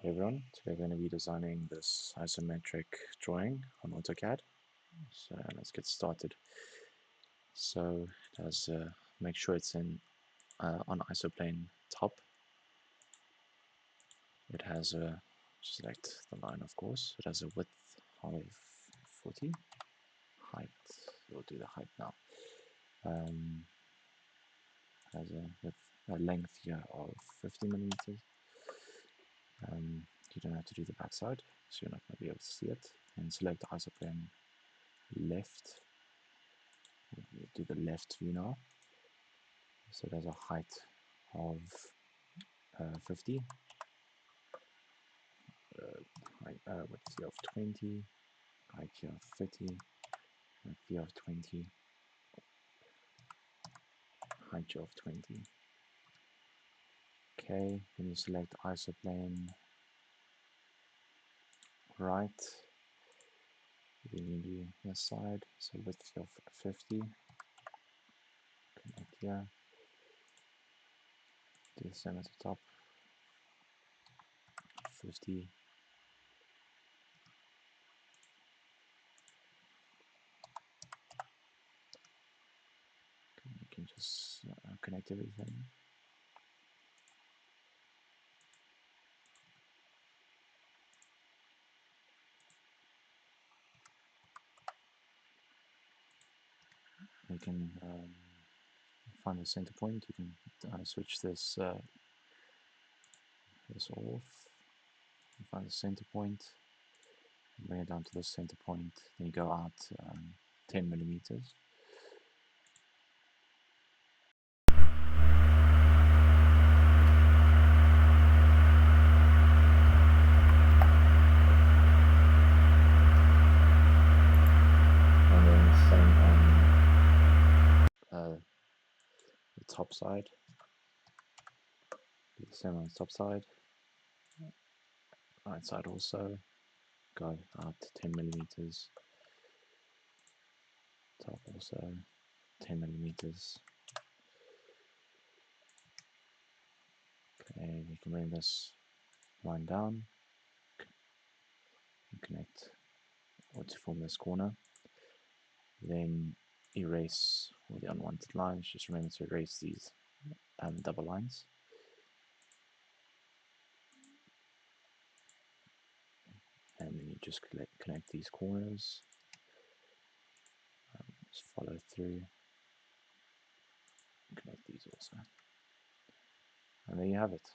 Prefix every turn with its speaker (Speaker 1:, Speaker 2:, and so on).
Speaker 1: Hey everyone, today we're going to be designing this isometric drawing on AutoCAD. So let's get started. So it has, make sure it's in on isoplane top. It has a, select the line of course, it has a width of 40, height, we'll do the height now. Has a length here of 50 millimeters. You don't have to do the backside, so you're not going to be able to see it. And select the isoplane left. We'll do the left view now. So there's a height of 50, width here of 20, height here of 30, width here of 20, height here of 20. Okay, then you select isoplane right. Then you do this side, so width here of 50. Connect here. Do the same at the top. 50. You can just connect everything. You can find the center point. You can switch this off. Find the center point. Bring it down to the center point. Then you go out 10 millimeters. And then same on the top side. Do the same on the top side. Right side also. Go out 10 millimeters. Top also 10 millimeters. Okay, you can bring this line down. Connect or to form this corner. Then erase all the unwanted lines. Just remember to erase these double lines. And then you just connect these corners. Just follow through. Connect these also. And there you have it.